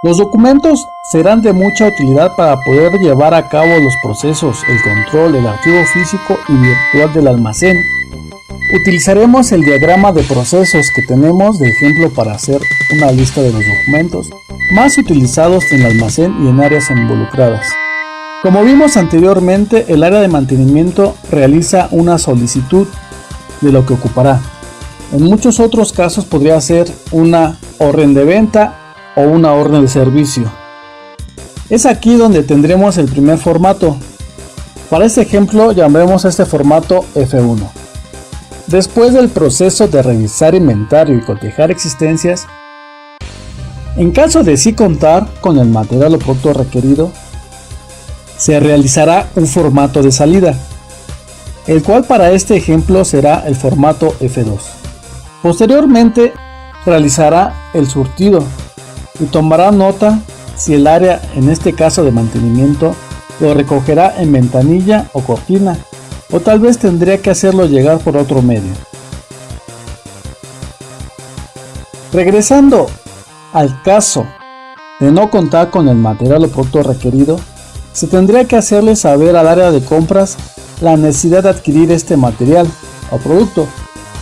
Los documentos serán de mucha utilidad para poder llevar a cabo los procesos, el control, el archivo físico y virtual del almacén. Utilizaremos el diagrama de procesos que tenemos de ejemplo para hacer una lista de los documentos más utilizados en el almacén y en áreas involucradas. Como vimos anteriormente, el área de mantenimiento realiza una solicitud de lo que ocupará. En muchos otros casos podría ser una orden de venta o una orden de servicio. Es aquí donde tendremos el primer formato. Para este ejemplo llamaremos a este formato F1. Después del proceso de revisar inventario y cotejar existencias, en caso de sí contar con el material o producto requerido, se realizará un formato de salida, el cual para este ejemplo será el formato F2. Posteriormente realizará el surtido y tomará nota si el área, en este caso de mantenimiento, lo recogerá en ventanilla o cortina, o tal vez tendría que hacerlo llegar por otro medio. Regresando al caso de no contar con el material o producto requerido, se tendría que hacerle saber al área de compras la necesidad de adquirir este material o producto,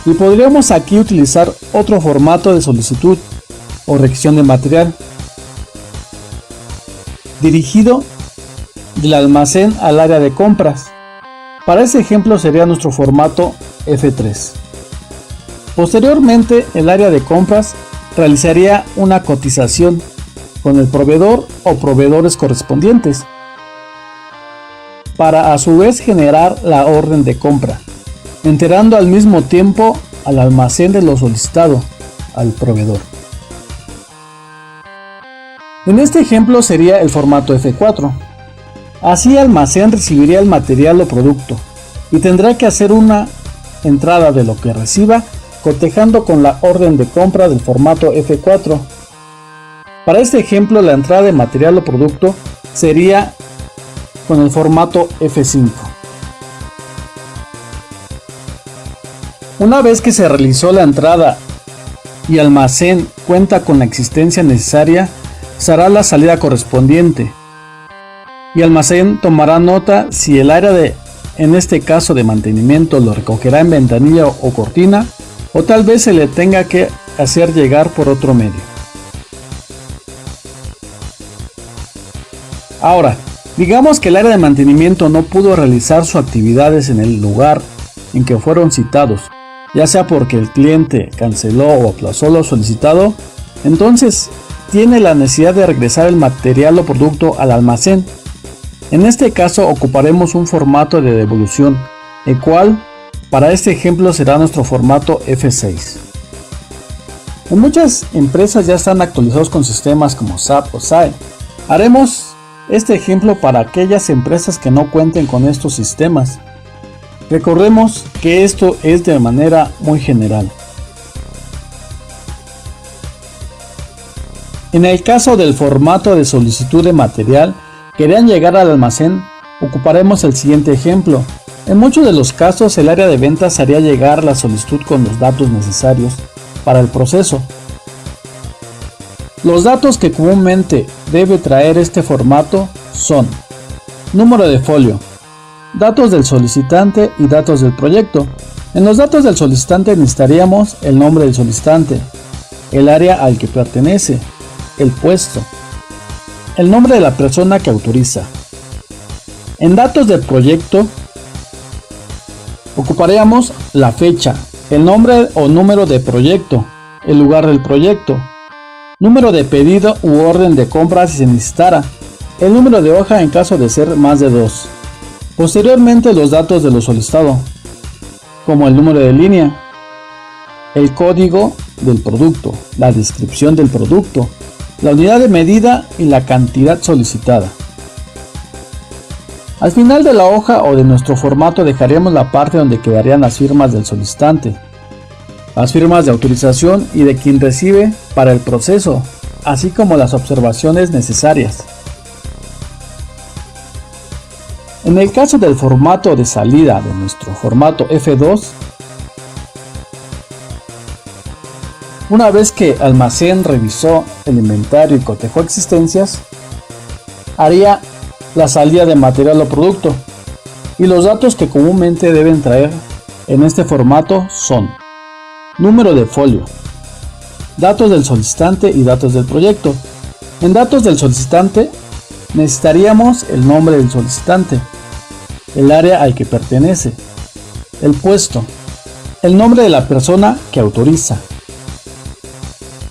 y podríamos aquí utilizar otro formato de solicitud o requisición de material dirigido del almacén al área de compras. Para ese ejemplo sería nuestro formato F3. Posteriormente, el área de compras realizaría una cotización con el proveedor o proveedores correspondientes para a su vez generar la orden de compra, enterando al mismo tiempo al almacén de lo solicitado al proveedor. En este ejemplo sería el formato F4. Así el almacén recibiría el material o producto y tendrá que hacer una entrada de lo que reciba cotejando con la orden de compra del formato F4. Para este ejemplo, la entrada de material o producto sería con el formato F5. Una vez que se realizó la entrada y el almacén cuenta con la existencia necesaria, se hará la salida correspondiente y el almacén tomará nota si el área de, en este caso de mantenimiento, lo recogerá en ventanilla o cortina, o tal vez se le tenga que hacer llegar por otro medio. Ahora, digamos que el área de mantenimiento no pudo realizar sus actividades en el lugar en que fueron citados, ya sea porque el cliente canceló o aplazó lo solicitado, entonces tiene la necesidad de regresar el material o producto al almacén. En este caso ocuparemos un formato de devolución, el cual para este ejemplo será nuestro formato F6. En muchas empresas ya están actualizados con sistemas como SAP o SAE. Haremos este ejemplo para aquellas empresas que no cuenten con estos sistemas. Recordemos que esto es de manera muy general. En el caso del formato de solicitud de material, querían llegar al almacén, ocuparemos el siguiente ejemplo. En muchos de los casos, el área de ventas haría llegar la solicitud con los datos necesarios para el proceso. Los datos que comúnmente debe traer este formato son número de folio, datos del solicitante y datos del proyecto. En los datos del solicitante necesitaríamos el nombre del solicitante, el área al que pertenece, el puesto, el nombre de la persona que autoriza. En datos del proyecto ocuparíamos la fecha, el nombre o número de proyecto, el lugar del proyecto, número de pedido u orden de compra si se necesitara, el número de hoja en caso de ser más de 2. Posteriormente los datos de lo solicitado, como el número de línea, el código del producto, la descripción del producto, la unidad de medida y la cantidad solicitada. Al final de la hoja o de nuestro formato dejaremos la parte donde quedarían las firmas del solicitante, las firmas de autorización y de quien recibe para el proceso, así como las observaciones necesarias. En el caso del formato de salida de nuestro formato F2, Una vez que almacén revisó el inventario y cotejó existencias, haría la salida de material o producto, y los datos que comúnmente deben traer en este formato son: número de folio, datos del solicitante y datos del proyecto. En datos del solicitante necesitaríamos el nombre del solicitante, el área al que pertenece, el puesto, el nombre de la persona que autoriza.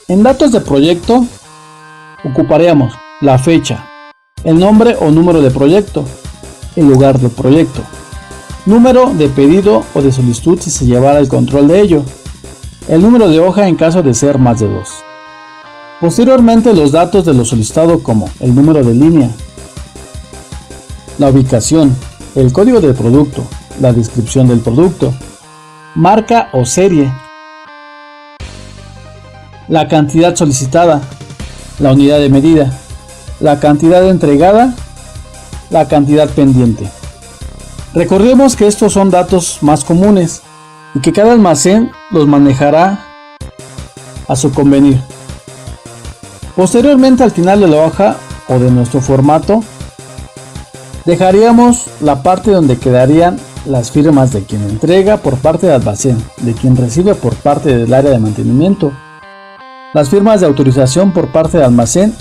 En datos de proyecto ocuparíamos la fecha, el nombre o número de proyecto, el lugar del proyecto, número de pedido o de solicitud si se llevara el control de ello, el número de hoja en caso de ser más de 2. Posteriormente, los datos de lo solicitado como el número de línea, la ubicación, el código del producto, la descripción del producto, marca o serie, la cantidad solicitada, la unidad de medida, la cantidad entregada, la cantidad pendiente. Recordemos que estos son datos más comunes y que cada almacén los manejará a su convenir. Posteriormente, al final de la hoja o de nuestro formato, dejaríamos la parte donde quedarían las firmas de quien entrega por parte del almacén, de quien recibe por parte del área de mantenimiento, las firmas de autorización por parte del almacén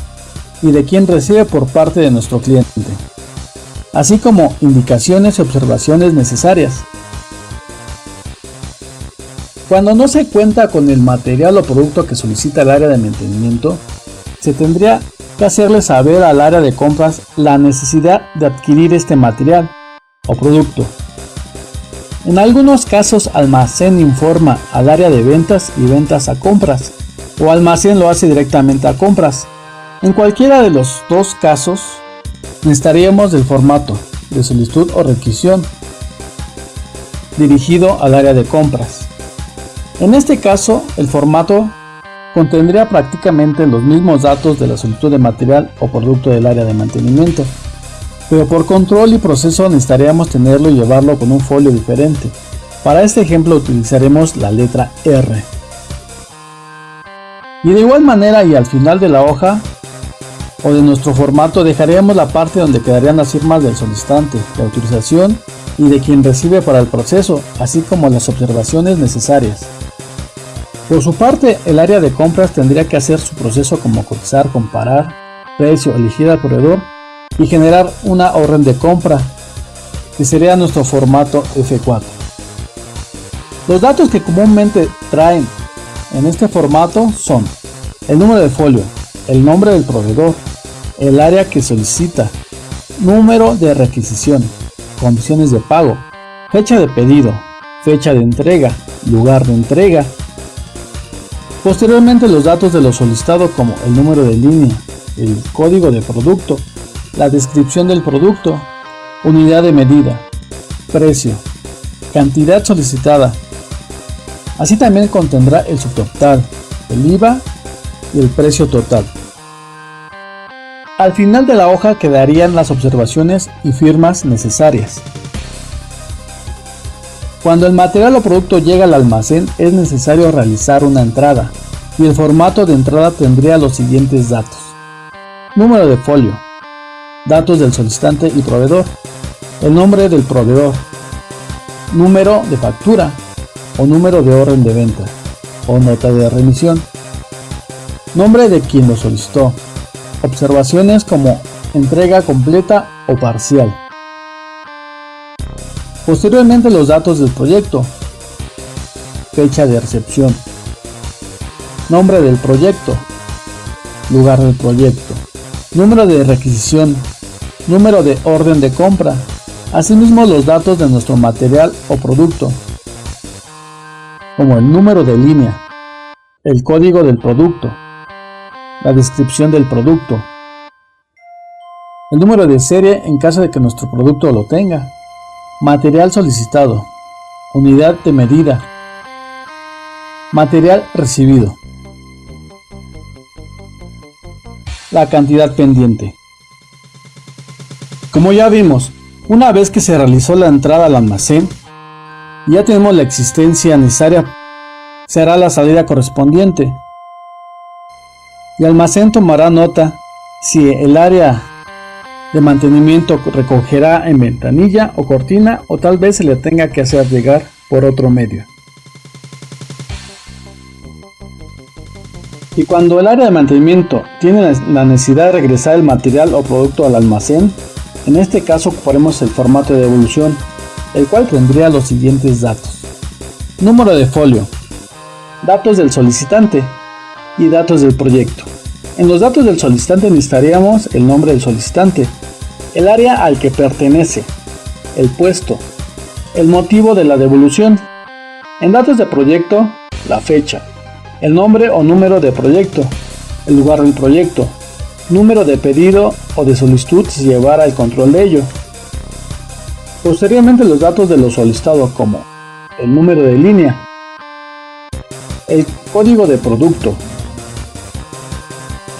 y de quien recibe por parte de nuestro cliente, así como indicaciones y observaciones necesarias. Cuando no se cuenta con el material o producto que solicita el área de mantenimiento, se tendría que hacerle saber al área de compras la necesidad de adquirir este material o producto. En algunos casos, almacén informa al área de ventas y ventas a compras, o almacén lo hace directamente a compras. En cualquiera de los dos casos, necesitaríamos del formato de solicitud o requisición dirigido al área de compras. En este caso, el formato contendría prácticamente los mismos datos de la solicitud de material o producto del área de mantenimiento, pero por control y proceso necesitaríamos tenerlo y llevarlo con un folio diferente. Para este ejemplo utilizaremos la letra R. Y de igual manera, y al final de la hoja o de nuestro formato, dejaremos la parte donde quedarían las firmas del solicitante, de autorización y de quien recibe para el proceso, así como las observaciones necesarias. Por su parte, el área de compras tendría que hacer su proceso como cotizar, comparar, precio, elegir al proveedor y generar una orden de compra, que sería nuestro formato F4. Los datos que comúnmente traen en este formato son el número de folio, el nombre del proveedor, el área que solicita, número de requisición, condiciones de pago, fecha de pedido, fecha de entrega, lugar de entrega. Posteriormente, los datos de lo solicitado como el número de línea, el código de producto, la descripción del producto, unidad de medida, precio, cantidad solicitada. Así también contendrá el subtotal, el IVA y el precio total. Al final de la hoja quedarían las observaciones y firmas necesarias. Cuando el material o producto llega al almacén, es necesario realizar una entrada, y el formato de entrada tendría los siguientes datos: número de folio, datos del solicitante y proveedor, el nombre del proveedor, número de factura o número de orden de venta o nota de remisión, nombre de quien lo solicitó, observaciones como entrega completa o parcial. Posteriormente, los datos del proyecto, fecha de recepción, nombre del proyecto, lugar del proyecto, número de requisición, número de orden de compra, asimismo los datos de nuestro material o producto, como el número de línea, el código del producto, la descripción del producto, el número de serie en caso de que nuestro producto lo tenga, material solicitado, unidad de medida, material recibido, la cantidad pendiente. Como ya vimos, una vez que se realizó la entrada al almacén, ya tenemos la existencia necesaria, se hará la salida correspondiente, y almacén tomará nota si el área de mantenimiento recogerá en ventanilla o cortina, o tal vez se le tenga que hacer llegar por otro medio. Y cuando el área de mantenimiento tiene la necesidad de regresar el material o producto al almacén, en este caso ocuparemos el formato de devolución, el cual tendría los siguientes datos: número de folio, datos del solicitante y datos del proyecto. En los datos del solicitante necesitaríamos el nombre del solicitante, el área al que pertenece, el puesto, el motivo de la devolución. En datos de proyecto, la fecha, el nombre o número de proyecto, el lugar del proyecto, número de pedido o de solicitud si llevara el control de ello. Posteriormente los datos de lo solicitado, como el número de línea, el código de producto,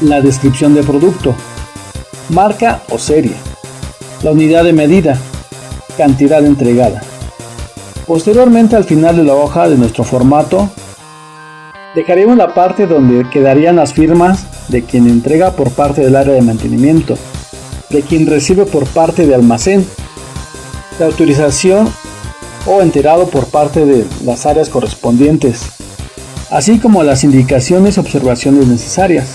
la descripción de producto, marca o serie, la unidad de medida, cantidad entregada. Posteriormente, al final de la hoja de nuestro formato, dejaremos la parte donde quedarían las firmas de quien entrega por parte del área de mantenimiento, de quien recibe por parte de almacén, de autorización o enterado por parte de las áreas correspondientes, así como las indicaciones y observaciones necesarias.